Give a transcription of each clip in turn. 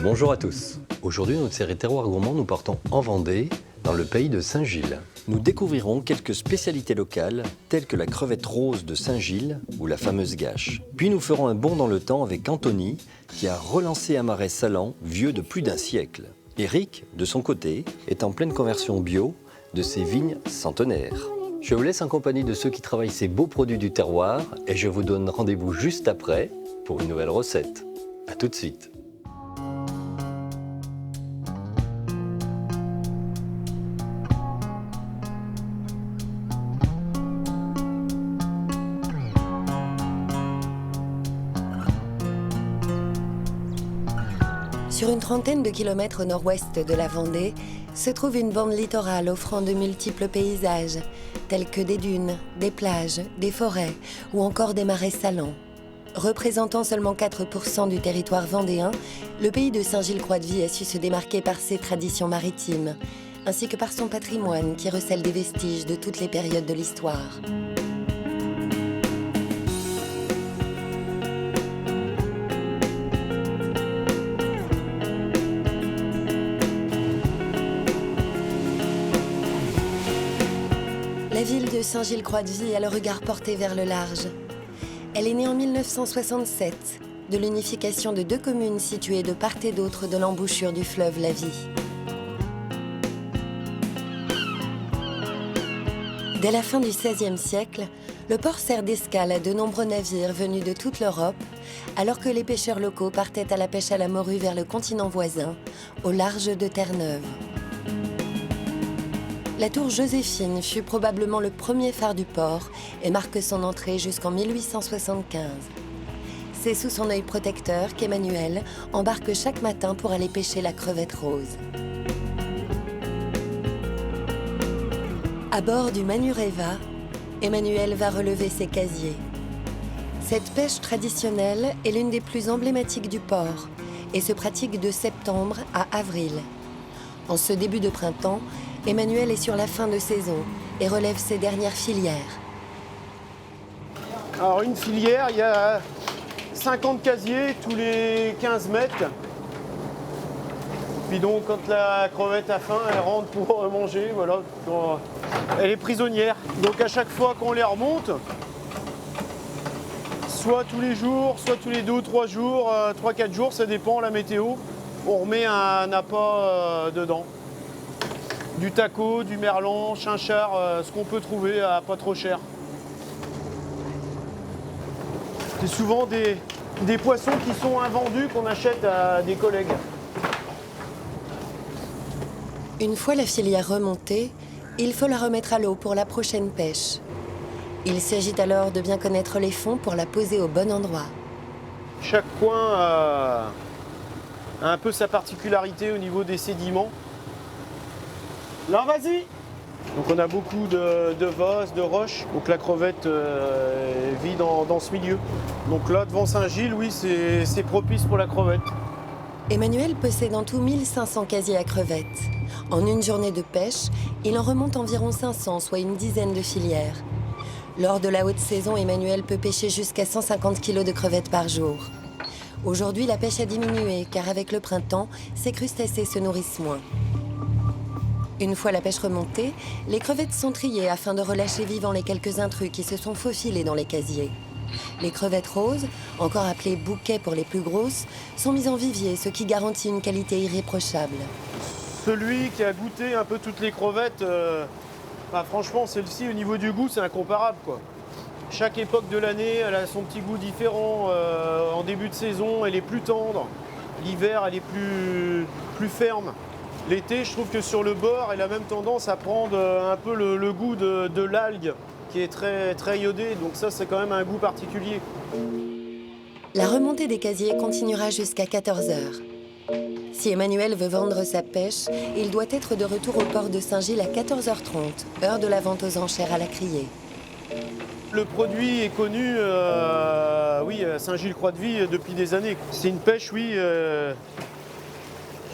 Bonjour à tous. Aujourd'hui, notre série Terroir Gourmand, nous partons en Vendée, dans le pays de Saint-Gilles. Nous découvrirons quelques spécialités locales, telles que la crevette rose de Saint-Gilles ou la fameuse gâche. Puis nous ferons un bond dans le temps avec Anthony, qui a relancé un marais salant vieux de plus d'un siècle. Eric, de son côté, est en pleine conversion bio de ses vignes centenaires. Je vous laisse en compagnie de ceux qui travaillent ces beaux produits du terroir et je vous donne rendez-vous juste après pour une nouvelle recette. A tout de suite. Sur une trentaine de kilomètres au nord-ouest de la Vendée, se trouve une bande littorale offrant de multiples paysages, tels que des dunes, des plages, des forêts ou encore des marais salants. Représentant seulement 4% du territoire vendéen, le pays de Saint-Gilles-Croix-de-Vie a su se démarquer par ses traditions maritimes, ainsi que par son patrimoine qui recèle des vestiges de toutes les périodes de l'histoire. La ville de Saint-Gilles-Croix-de-Vie a le regard porté vers le large. Elle est née en 1967, de l'unification de deux communes situées de part et d'autre de l'embouchure du fleuve la Vie. Dès la fin du XVIe siècle, le port sert d'escale à de nombreux navires venus de toute l'Europe, alors que les pêcheurs locaux partaient à la pêche à la morue vers le continent voisin, au large de Terre-Neuve. La tour Joséphine fut probablement le premier phare du port et marque son entrée jusqu'en 1875. C'est sous son œil protecteur qu'Emmanuel embarque chaque matin pour aller pêcher la crevette rose. À bord du Manureva, Emmanuel va relever ses casiers. Cette pêche traditionnelle est l'une des plus emblématiques du port et se pratique de septembre à avril. En ce début de printemps, Emmanuel est sur la fin de saison et relève ses dernières filières. Alors une filière, il y a 50 casiers tous les 15 mètres. Puis donc quand la crevette a faim, elle rentre pour manger, voilà. Elle est prisonnière. Donc à chaque fois qu'on les remonte, soit tous les jours, soit tous les 2 ou 3 jours, 3-4 jours, ça dépend la météo, on remet un appât dedans. Du taco, du merlan, chinchard, ce qu'on peut trouver à pas trop cher. C'est souvent des poissons qui sont invendus qu'on achète à des collègues. Une fois la filière remontée, il faut la remettre à l'eau pour la prochaine pêche. Il s'agit alors de bien connaître les fonds pour la poser au bon endroit. Chaque coin a un peu sa particularité au niveau des sédiments. Là, vas-y! Donc on a beaucoup de vasses, de roches, donc la crevette vit dans ce milieu. Donc là, devant Saint-Gilles, oui, c'est propice pour la crevette. Emmanuel possède en tout 1500 casiers à crevettes. En une journée de pêche, il en remonte environ 500, soit une dizaine de filières. Lors de la haute saison, Emmanuel peut pêcher jusqu'à 150 kg de crevettes par jour. Aujourd'hui, la pêche a diminué, car avec le printemps, ces crustacés se nourrissent moins. Une fois la pêche remontée, les crevettes sont triées afin de relâcher vivants les quelques intrus qui se sont faufilés dans les casiers. Les crevettes roses, encore appelées bouquets pour les plus grosses, sont mises en vivier, ce qui garantit une qualité irréprochable. Celui qui a goûté un peu toutes les crevettes, franchement, celle-ci, au niveau du goût, c'est incomparable, quoi. Chaque époque de l'année, elle a son petit goût différent. En début de saison, elle est plus tendre. L'hiver, elle est plus ferme. L'été, je trouve que sur le bord, elle a même tendance à prendre un peu le goût de l'algue, qui est très, très iodé. Donc ça, c'est quand même un goût particulier. La remontée des casiers continuera jusqu'à 14 h. Si Emmanuel veut vendre sa pêche, il doit être de retour au port de Saint-Gilles à 14h30, heure de la vente aux enchères à la criée. Le produit est connu, à Saint-Gilles-Croix-de-Vie depuis des années. C'est une pêche, oui,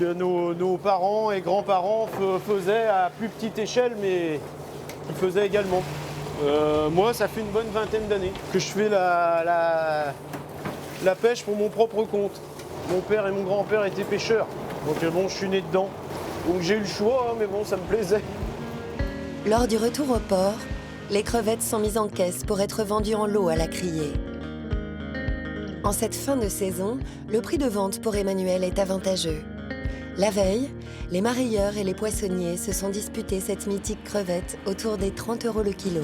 que nos parents et grands-parents faisaient à plus petite échelle, mais ils faisaient également. Moi, ça fait une bonne vingtaine d'années que je fais la pêche pour mon propre compte. Mon père et mon grand-père étaient pêcheurs. Donc bon, je suis né dedans. Donc j'ai eu le choix, hein, mais bon, ça me plaisait. Lors du retour au port, les crevettes sont mises en caisse pour être vendues en lot à la criée. En cette fin de saison, le prix de vente pour Emmanuel est avantageux. La veille, les marailleurs et les poissonniers se sont disputés cette mythique crevette autour des 30 € le kilo.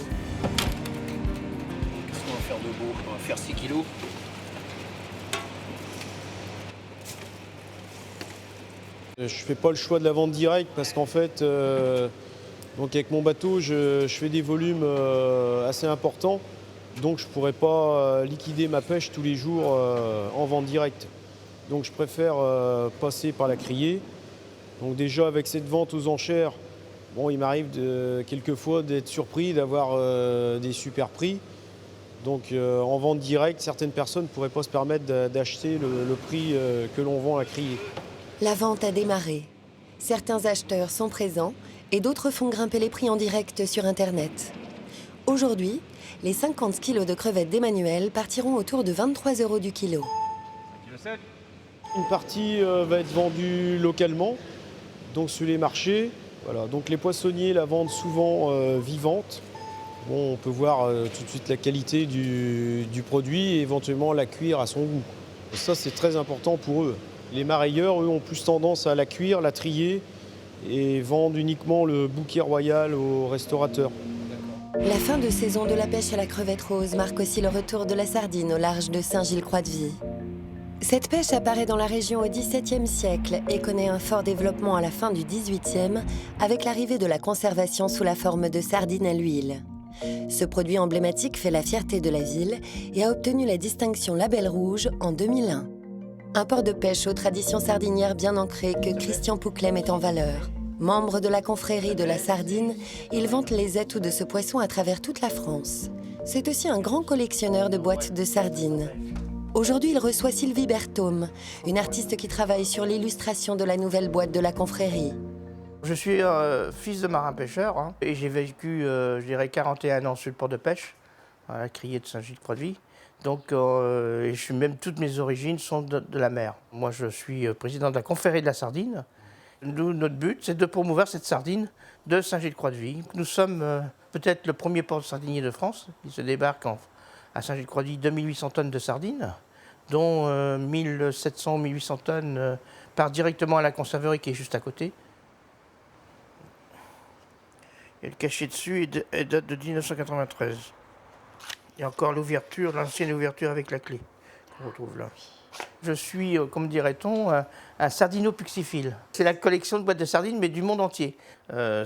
Qu'est-ce qu'on va faire de beau? On va faire 6 kilos. Je fais pas le choix de la vente directe parce qu'en fait, donc avec mon bateau, je fais des volumes assez importants. Donc je ne pourrais pas liquider ma pêche tous les jours en vente directe. Donc je préfère passer par la criée. Donc déjà avec cette vente aux enchères, bon, il m'arrive quelquefois d'être surpris, d'avoir des super prix. Donc en vente directe, certaines personnes ne pourraient pas se permettre d'acheter le prix que l'on vend à la criée. La vente a démarré. Certains acheteurs sont présents et d'autres font grimper les prix en direct sur Internet. Aujourd'hui, les 50 kilos de crevettes d'Emmanuel partiront autour de 23 € du kilo. Une partie va être vendue localement, donc sur les marchés. Voilà. Donc les poissonniers la vendent souvent vivante. Bon, on peut voir tout de suite la qualité du produit et éventuellement la cuire à son goût. Et ça, c'est très important pour eux. Les marailleurs, eux, ont plus tendance à la cuire, la trier et vendent uniquement le bouquet royal aux restaurateurs. La fin de saison de la pêche à la crevette rose marque aussi le retour de la sardine au large de Saint-Gilles-Croix-de-Vie. Cette pêche apparaît dans la région au XVIIe siècle et connaît un fort développement à la fin du XVIIIe avec l'arrivée de la conservation sous la forme de sardines à l'huile. Ce produit emblématique fait la fierté de la ville et a obtenu la distinction Label Rouge en 2001. Un port de pêche aux traditions sardinières bien ancrées que Christian Pouclet met en valeur. Membre de la confrérie de la sardine, il vante les atouts de ce poisson à travers toute la France. C'est aussi un grand collectionneur de boîtes de sardines. Aujourd'hui, il reçoit Sylvie Berthaume, une artiste qui travaille sur l'illustration de la nouvelle boîte de la confrérie. Je suis fils de marin-pêcheur hein, et j'ai vécu, je dirais, 41 ans sur le port de pêche, à la criée de Saint-Gilles-Croix-de-Vie. Donc, toutes mes origines sont de la mer. Moi, je suis président de la confrérie de la sardine. Nous, notre but, c'est de promouvoir cette sardine de Saint-Gilles-Croix-de-Vie. Nous sommes peut-être le premier port sardinier de France. Il se débarque à Saint-Gilles-Croix-de-Vie 2800 tonnes de sardines, dont 1700 ou 1800 tonnes partent directement à la conserverie qui est juste à côté. Et le cachet dessus date de 1993. Il y a encore l'ouverture, l'ancienne ouverture avec la clé qu'on retrouve là. Je suis, comme dirait-on, un sardino-puxiphile. C'est la collection de boîtes de sardines, mais du monde entier.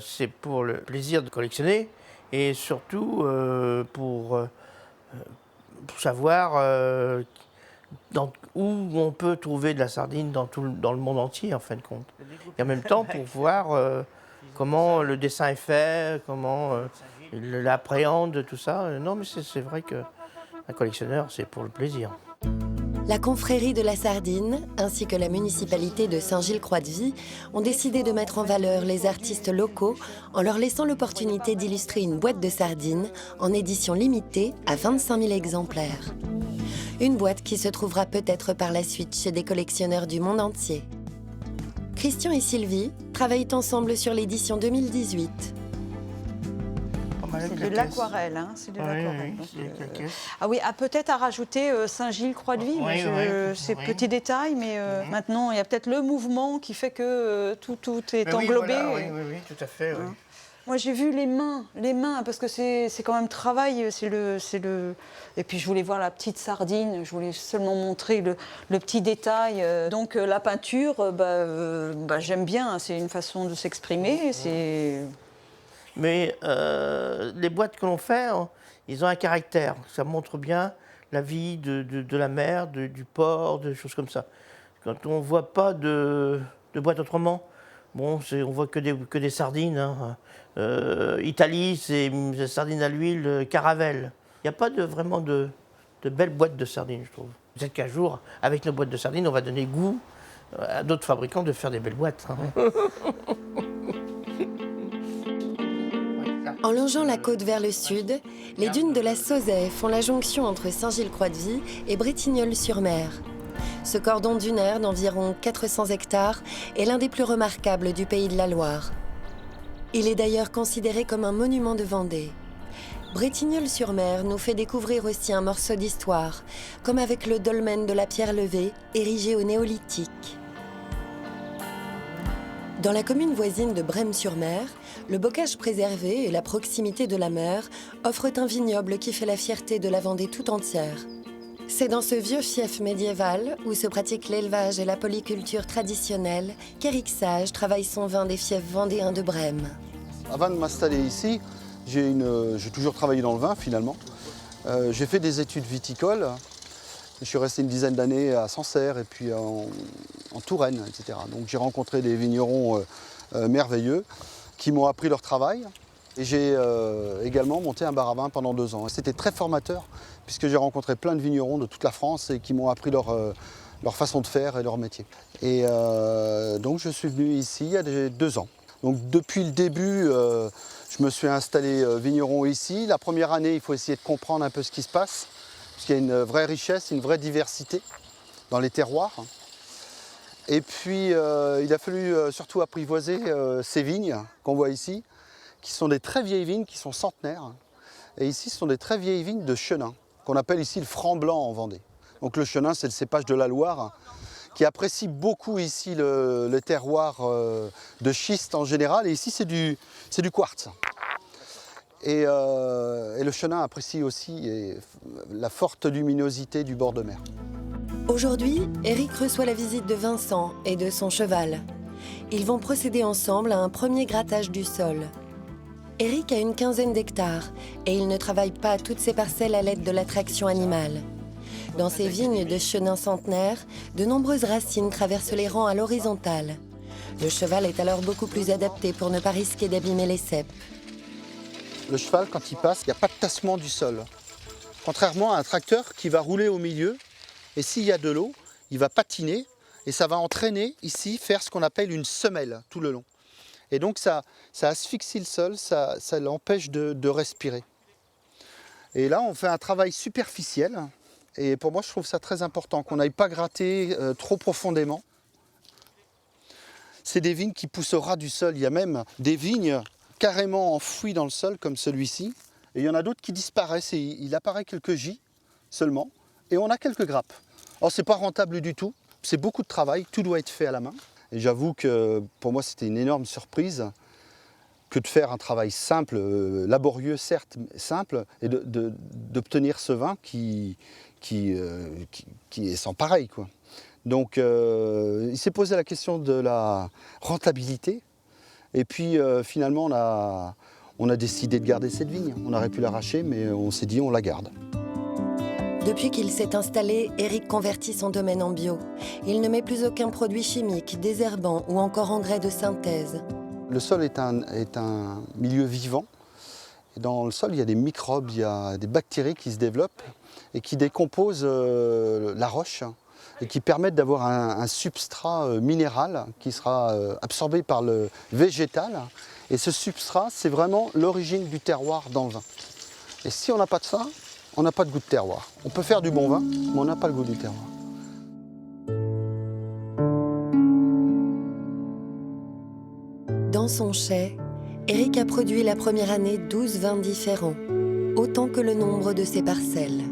C'est pour le plaisir de collectionner et surtout pour savoir où on peut trouver de la sardine dans le monde entier, en fin de compte. Et en même temps, pour voir comment le dessin est fait, comment il l'appréhende, tout ça. Non, mais c'est vrai qu'un collectionneur, c'est pour le plaisir. La confrérie de la sardine, ainsi que la municipalité de Saint-Gilles-Croix-de-Vie, ont décidé de mettre en valeur les artistes locaux en leur laissant l'opportunité d'illustrer une boîte de sardines en édition limitée à 25 000 exemplaires. Une boîte qui se trouvera peut-être par la suite chez des collectionneurs du monde entier. Christian et Sylvie travaillent ensemble sur l'édition 2018. C'est de l'aquarelle, hein, c'est de l'aquarelle. Oui, ah oui, peut-être à rajouter Saint-Gilles-Croix-de-Vie, c'est petit détail, mais maintenant il y a peut-être le mouvement qui fait que tout est englobé. Oui, voilà, oui, tout à fait. Oui. Moi j'ai vu les mains, parce que c'est quand même travail, Et puis je voulais voir la petite sardine, je voulais seulement montrer le petit détail. Donc la peinture, j'aime bien, c'est une façon de s'exprimer, Mais les boîtes que l'on fait, ils ont un caractère. Ça montre bien la vie de la mer, du port, des choses comme ça. Quand on ne voit pas de boîte autrement, bon, on voit que des sardines. Hein. Italie, c'est des sardines à l'huile Caravelle. Il n'y a pas vraiment de belles boîtes de sardines, je trouve. Peut-être qu'un jour, avec nos boîtes de sardines, on va donner goût à d'autres fabricants de faire des belles boîtes. Hein. En longeant la côte vers le sud, les dunes de la Sauzet font la jonction entre Saint-Gilles-Croix-de-Vie et Bretignolles-sur-Mer. Ce cordon dunaire d'environ 400 hectares est l'un des plus remarquables du pays de la Loire. Il est d'ailleurs considéré comme un monument de Vendée. Bretignolles-sur-Mer nous fait découvrir aussi un morceau d'histoire, comme avec le dolmen de la Pierre Levée, érigé au néolithique. Dans la commune voisine de Brême-sur-Mer, le bocage préservé et la proximité de la mer offrent un vignoble qui fait la fierté de la Vendée tout entière. C'est dans ce vieux fief médiéval, où se pratique l'élevage et la polyculture traditionnelle, qu'Éric Sage travaille son vin des fiefs vendéens de Brême. Avant de m'installer ici, j'ai toujours travaillé dans le vin finalement. J'ai fait des études viticoles. Je suis resté une dizaine d'années à Sancerre et puis en Touraine, etc. Donc j'ai rencontré des vignerons merveilleux qui m'ont appris leur travail. Et j'ai également monté un bar à vin pendant 2 ans. C'était très formateur puisque j'ai rencontré plein de vignerons de toute la France et qui m'ont appris leur façon de faire et leur métier. Et donc je suis venu ici il y a 2 ans. Donc depuis le début, je me suis installé vigneron ici. La première année, il faut essayer de comprendre un peu ce qui se passe, parce qu'il y a une vraie richesse, une vraie diversité dans les terroirs. Et puis il a fallu surtout apprivoiser ces vignes qu'on voit ici, qui sont des très vieilles vignes, qui sont centenaires. Et ici, ce sont des très vieilles vignes de Chenin, qu'on appelle ici le franc blanc en Vendée. Donc le Chenin, c'est le cépage de la Loire, qui apprécie beaucoup ici le terroir de schiste en général. Et ici, c'est du quartz. Et le Chenin apprécie aussi la forte luminosité du bord de mer. Aujourd'hui, Éric reçoit la visite de Vincent et de son cheval. Ils vont procéder ensemble à un premier grattage du sol. Éric a une 15aine d'hectares et il ne travaille pas toutes ses parcelles à l'aide de la traction animale. Dans ces vignes de Chenin centenaire, de nombreuses racines traversent les rangs à l'horizontale. Le cheval est alors beaucoup plus adapté pour ne pas risquer d'abîmer les ceps. Le cheval, quand il passe, il n'y a pas de tassement du sol. Contrairement à un tracteur qui va rouler au milieu, et s'il y a de l'eau, il va patiner et ça va entraîner ici, faire ce qu'on appelle une semelle tout le long. Et donc ça asphyxie le sol, ça l'empêche de respirer. Et là, on fait un travail superficiel. Et pour moi, je trouve ça très important, qu'on n'aille pas gratter trop profondément. C'est des vignes qui poussent au ras du sol. Il y a même des vignes carrément enfouies dans le sol, comme celui-ci. Et il y en a d'autres qui disparaissent. Et il apparaît quelques gis seulement. Et on a quelques grappes. Alors, ce n'est pas rentable du tout. C'est beaucoup de travail. Tout doit être fait à la main. Et j'avoue que pour moi, c'était une énorme surprise que de faire un travail simple, laborieux certes, simple, et d'obtenir ce vin qui est sans pareil, quoi. Donc il s'est posé la question de la rentabilité. Et puis finalement, on a décidé de garder cette vigne. On aurait pu l'arracher, mais on s'est dit on la garde. Depuis qu'il s'est installé, Éric convertit son domaine en bio. Il ne met plus aucun produit chimique, désherbant ou encore engrais de synthèse. Le sol est un milieu vivant. Et dans le sol, il y a des microbes, il y a des bactéries qui se développent et qui décomposent la roche et qui permettent d'avoir un substrat minéral qui sera absorbé par le végétal. Et ce substrat, c'est vraiment l'origine du terroir dans le vin. Et si on n'a pas de ça, on n'a pas de goût de terroir. On peut faire du bon vin, mais on n'a pas le goût du terroir. Dans son chai, Éric a produit la première année 12 vins différents, autant que le nombre de ses parcelles.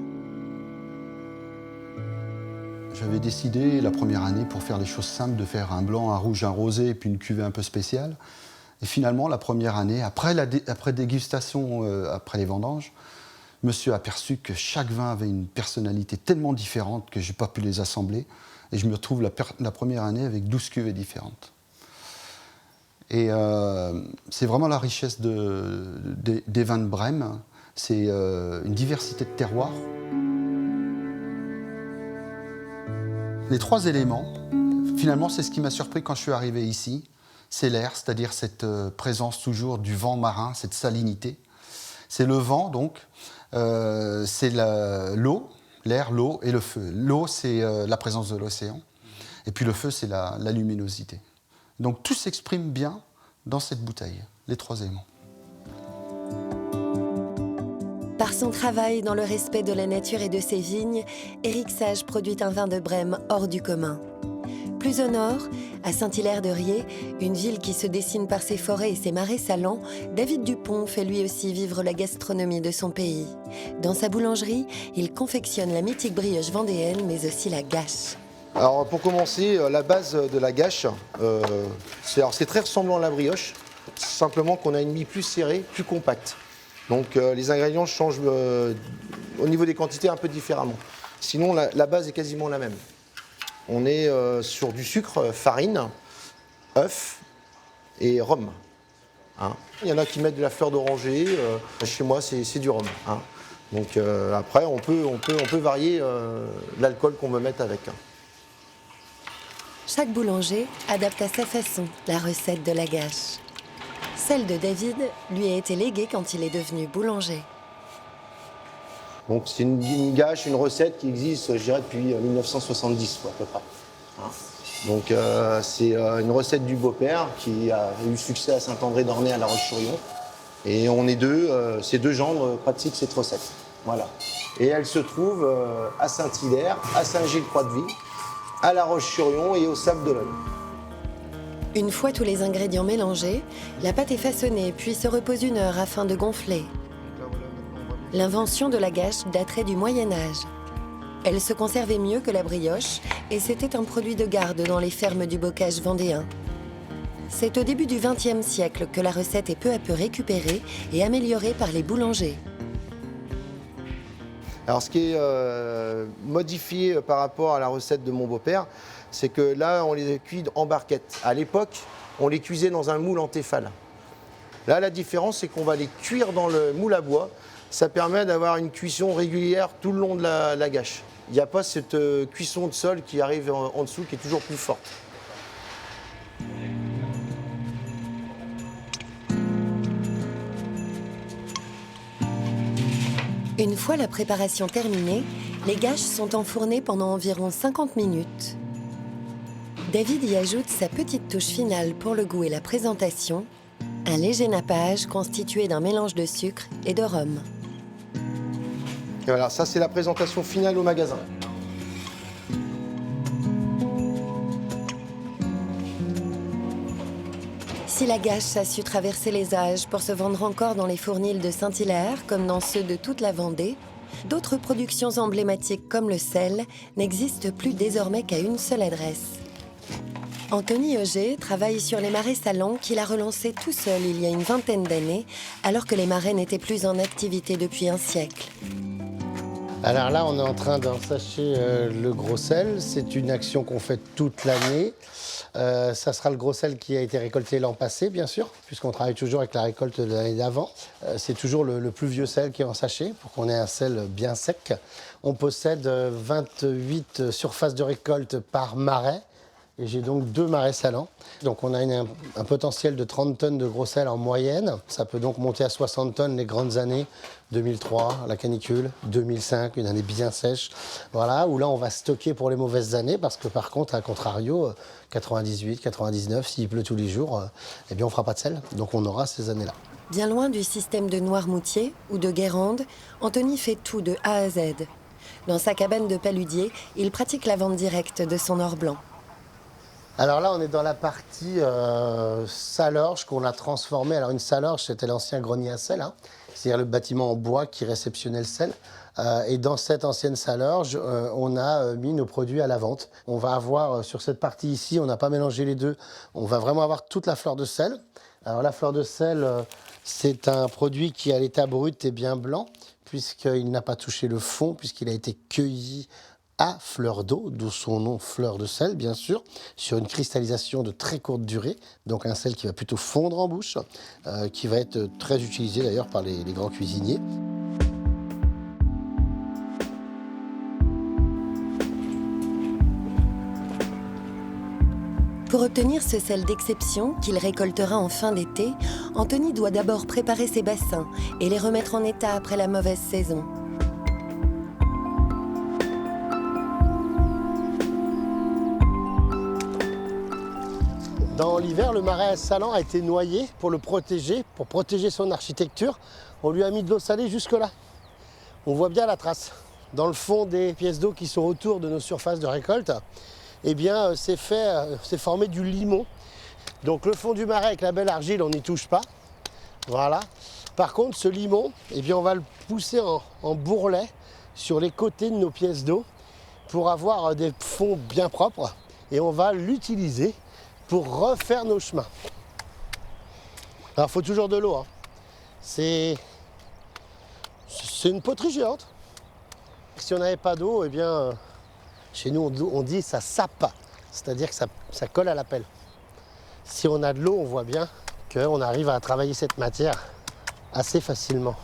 J'avais décidé la première année, pour faire les choses simples, de faire un blanc, un rouge, un rosé et puis une cuvée un peu spéciale. Et finalement, la première année, après dégustation, après les vendanges, je me suis aperçu que chaque vin avait une personnalité tellement différente que je n'ai pas pu les assembler. Et je me retrouve la première année avec 12 cuvées différentes. Et c'est vraiment la richesse des vins de Brême. C'est une diversité de terroirs. Les 3 éléments, finalement, c'est ce qui m'a surpris quand je suis arrivé ici. C'est l'air, c'est-à-dire cette présence toujours du vent marin, cette salinité. C'est le vent, donc. C'est l'eau, l'air, l'eau et le feu. L'eau, c'est la présence de l'océan. Et puis le feu, c'est la luminosité. Donc tout s'exprime bien dans cette bouteille, les 3 éléments. Par son travail dans le respect de la nature et de ses vignes, Éric Sage produit un vin de Brème hors du commun. Plus au nord, à Saint-Hilaire-de-Riez, une ville qui se dessine par ses forêts et ses marais salants, David Dupont fait lui aussi vivre la gastronomie de son pays. Dans sa boulangerie, il confectionne la mythique brioche vendéenne, mais aussi la gâche. Alors pour commencer, la base de la gâche, c'est très ressemblant à la brioche, simplement qu'on a une mie plus serrée, plus compacte. Donc les ingrédients changent au niveau des quantités un peu différemment. Sinon la base est quasiment la même. On est sur du sucre, farine, œuf et rhum. Hein. Il y en a qui mettent de la fleur d'oranger. Chez moi, c'est du rhum. Hein. Donc après, on peut varier l'alcool qu'on veut mettre avec. Hein. Chaque boulanger adapte à sa façon la recette de la gâche. Celle de David lui a été léguée quand il est devenu boulanger. Donc c'est une gâche, une recette qui existe, je dirais, depuis 1970 à peu près. Hein. Donc c'est une recette du beau-père qui a eu succès à Saint-André-d'Ornay à La Roche-sur-Yon. Et on est ces deux gendres pratiquent cette recette. Voilà. Et elle se trouve à Saint-Hilaire, à Saint-Gilles-Croix-de-Vie, à La Roche-sur-Yon et au Sable-d'Olonne. Une fois tous les ingrédients mélangés, la pâte est façonnée puis se repose 1 heure afin de gonfler. L'invention de la gâche daterait du Moyen-Âge. Elle se conservait mieux que la brioche et c'était un produit de garde dans les fermes du bocage vendéen. C'est au début du XXe siècle que la recette est peu à peu récupérée et améliorée par les boulangers. Alors ce qui est modifié par rapport à la recette de mon beau-père, c'est que là on les cuit en barquette. À l'époque, on les cuisait dans un moule en téfal. Là la différence c'est qu'on va les cuire dans le moule à bois. Ça permet d'avoir une cuisson régulière tout le long de la gâche. Il n'y a pas cette cuisson de sol qui arrive en dessous, qui est toujours plus forte. Une fois la préparation terminée, les gâches sont enfournées pendant environ 50 minutes. David y ajoute sa petite touche finale pour le goût et la présentation, un léger nappage constitué d'un mélange de sucre et de rhum. Et voilà, ça c'est la présentation finale au magasin. Si la gâche a su traverser les âges pour se vendre encore dans les fournils de Saint-Hilaire, comme dans ceux de toute la Vendée, d'autres productions emblématiques comme le sel n'existent plus désormais qu'à une seule adresse. Anthony Auger travaille sur les marais salants qu'il a relancés tout seul il y a une vingtaine d'années, alors que les marais n'étaient plus en activité depuis un siècle. Alors là, on est en train d'ensacher le gros sel. C'est une action qu'on fait toute l'année. Ça sera le gros sel qui a été récolté l'an passé, bien sûr, puisqu'on travaille toujours avec la récolte de l'année d'avant. C'est toujours le plus vieux sel qui est en sachet, pour qu'on ait un sel bien sec. On possède 28 surfaces de récolte par marais. Et j'ai donc 2 marais salants. Donc on a un potentiel de 30 tonnes de gros sel en moyenne. Ça peut donc monter à 60 tonnes les grandes années. 2003, la canicule, 2005, une année bien sèche. Voilà, où là on va stocker pour les mauvaises années parce que par contre, à contrario, 98, 99, s'il pleut tous les jours, eh bien on ne fera pas de sel. Donc on aura ces années-là. Bien loin du système de Noirmoutier ou de Guérande, Anthony fait tout de A à Z. Dans sa cabane de paludier, il pratique la vente directe de son or blanc. Alors là, on est dans la partie salorge qu'on a transformée. Alors une salorge, c'était l'ancien grenier à sel, hein, c'est-à-dire le bâtiment en bois qui réceptionnait le sel. Et dans cette ancienne salorge, on a mis nos produits à la vente. On va avoir, sur cette partie ici, on n'a pas mélangé les deux, on va vraiment avoir toute la fleur de sel. Alors la fleur de sel, c'est un produit qui à l'état brut est bien blanc, puisqu'il n'a pas touché le fond, puisqu'il a été cueilli à fleur d'eau, d'où son nom fleur de sel, bien sûr, sur une cristallisation de très courte durée, donc un sel qui va plutôt fondre en bouche, qui va être très utilisé d'ailleurs par les grands cuisiniers. Pour obtenir ce sel d'exception qu'il récoltera en fin d'été, Anthony doit d'abord préparer ses bassins et les remettre en état après la mauvaise saison. Dans l'hiver, le marais salant a été noyé pour le protéger, pour protéger son architecture. On lui a mis de l'eau salée jusque-là. on voit bien la trace. Dans le fond des pièces d'eau qui sont autour de nos surfaces de récolte, eh bien, c'est formé du limon. Donc le fond du marais avec la belle argile, on n'y touche pas. Voilà. Par contre, ce limon, eh bien, on va le pousser en bourrelet sur les côtés de nos pièces d'eau pour avoir des fonds bien propres. Et on va l'utiliser pour refaire nos chemins. Alors, il faut toujours de l'eau, hein. C'est une poterie géante. Si on n'avait pas d'eau, eh bien, chez nous, on dit ça sape, c'est-à-dire que ça colle à la pelle. Si on a de l'eau, on voit bien qu'on arrive à travailler cette matière assez facilement.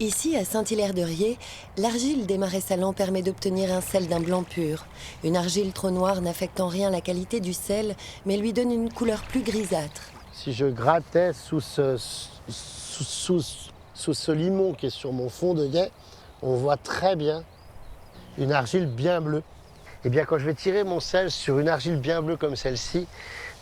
Ici, à Saint-Hilaire-de-Riez, l'argile des marais salants permet d'obtenir un sel d'un blanc pur. Une argile trop noire n'affecte en rien la qualité du sel, mais lui donne une couleur plus grisâtre. Si je grattais sous ce limon qui est sur mon fond de guet, on voit très bien une argile bien bleue. Et bien quand je vais tirer mon sel sur une argile bien bleue comme celle-ci,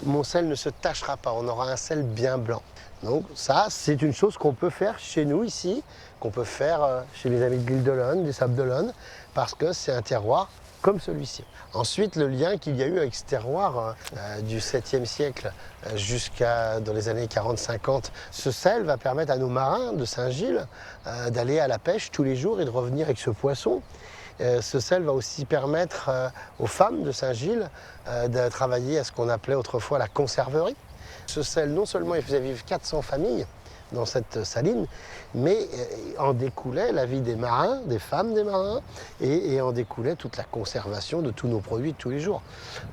mon sel ne se tachera pas, on aura un sel bien blanc. Donc ça, c'est une chose qu'on peut faire chez nous ici, qu'on peut faire chez les amis de l'île d'Olonne, des Sables d'Olonne, parce que c'est un terroir comme celui-ci. Ensuite, le lien qu'il y a eu avec ce terroir du 7e siècle jusqu'à dans les années 40-50, ce sel va permettre à nos marins de Saint-Gilles d'aller à la pêche tous les jours et de revenir avec ce poisson. Ce sel va aussi permettre aux femmes de Saint-Gilles de travailler à ce qu'on appelait autrefois la conserverie. Ce sel, non seulement il faisait vivre 400 familles dans cette saline, mais en découlait la vie des marins, des femmes des marins, et en découlait toute la conservation de tous nos produits de tous les jours.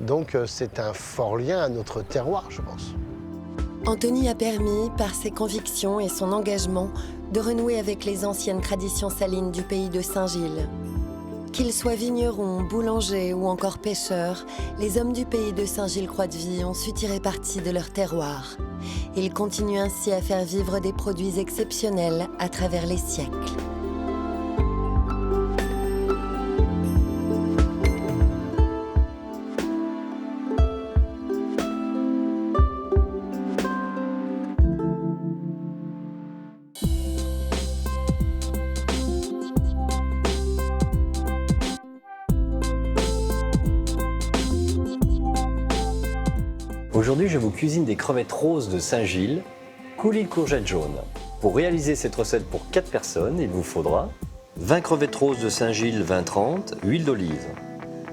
Donc c'est un fort lien à notre terroir, je pense. Anthony a permis, par ses convictions et son engagement, de renouer avec les anciennes traditions salines du pays de Saint-Gilles. Qu'ils soient vignerons, boulangers ou encore pêcheurs, les hommes du pays de Saint-Gilles-Croix-de-Vie ont su tirer parti de leur terroir. Ils continuent ainsi à faire vivre des produits exceptionnels à travers les siècles. Aujourd'hui, je vous cuisine des crevettes roses de Saint-Gilles, coulis de courgettes jaunes. Pour réaliser cette recette pour 4 personnes, il vous faudra 20 crevettes roses de Saint-Gilles 20-30, huile d'olive.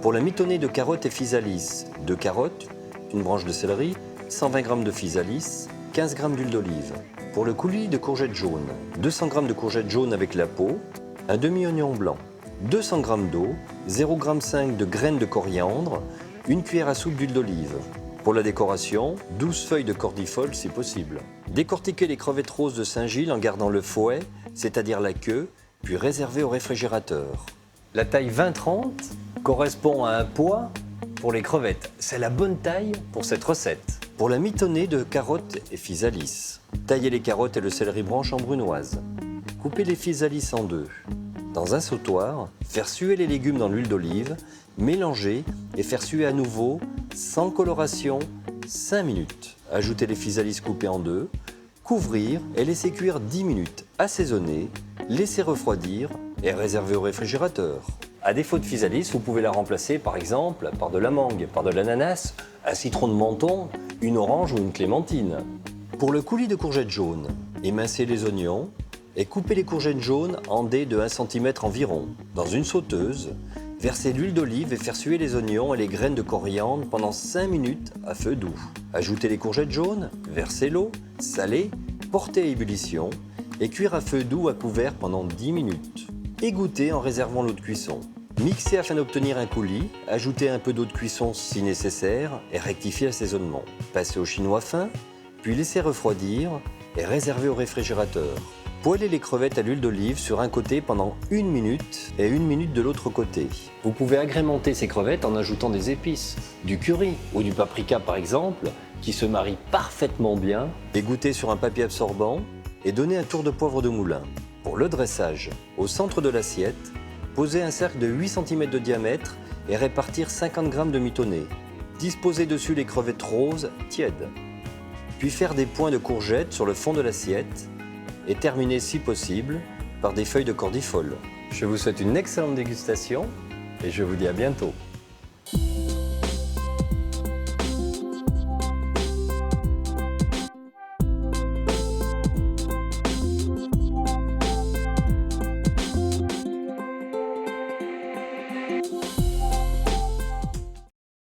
Pour la mitonnée de carottes et physalis, 2 carottes, une branche de céleri, 120 g de physalis, 15 g d'huile d'olive. Pour le coulis de courgettes jaunes, 200 g de courgettes jaunes avec la peau, un demi-oignon blanc, 200 g d'eau, 0,5 g de graines de coriandre, une cuillère à soupe d'huile d'olive. Pour la décoration, 12 feuilles de cordifol si possible. Décortiquez les crevettes roses de Saint-Gilles en gardant le fouet, c'est-à-dire la queue, puis réservez au réfrigérateur. La taille 20-30 correspond à un poids pour les crevettes. C'est la bonne taille pour cette recette. Pour la mitonnée de carottes et physalis, taillez les carottes et le céleri branche en brunoise. Coupez les physalis en deux. Dans un sautoir, faire suer les légumes dans l'huile d'olive, mélanger et faire suer à nouveau, sans coloration, 5 minutes. Ajoutez les physalis coupés en deux, couvrir et laisser cuire 10 minutes. Assaisonner, laisser refroidir et réserver au réfrigérateur. À défaut de physalis, vous pouvez la remplacer par exemple par de la mangue, par de l'ananas, un citron de menton, une orange ou une clémentine. Pour le coulis de courgettes jaunes, émincez les oignons et coupez les courgettes jaunes en dés de 1 cm environ. Dans une sauteuse, versez l'huile d'olive et faire suer les oignons et les graines de coriandre pendant 5 minutes à feu doux. Ajoutez les courgettes jaunes, versez l'eau, salez, portez à ébullition et cuire à feu doux à couvert pendant 10 minutes. Égouttez en réservant l'eau de cuisson. Mixez afin d'obtenir un coulis, ajoutez un peu d'eau de cuisson si nécessaire et rectifiez l'assaisonnement. Passez au chinois fin, puis laissez refroidir et réservez au réfrigérateur. Poêlez les crevettes à l'huile d'olive sur un côté pendant 1 minute et 1 minute de l'autre côté. Vous pouvez agrémenter ces crevettes en ajoutant des épices, du curry ou du paprika par exemple, qui se marient parfaitement bien. Égouttez sur un papier absorbant et donnez un tour de poivre de moulin. Pour le dressage, au centre de l'assiette, posez un cercle de 8 cm de diamètre et répartir 50 g de mitonnée. Disposez dessus les crevettes roses tièdes. Puis faire des points de courgettes sur le fond de l'assiette et terminer si possible par des feuilles de cordifol. Je vous souhaite une excellente dégustation et je vous dis à bientôt.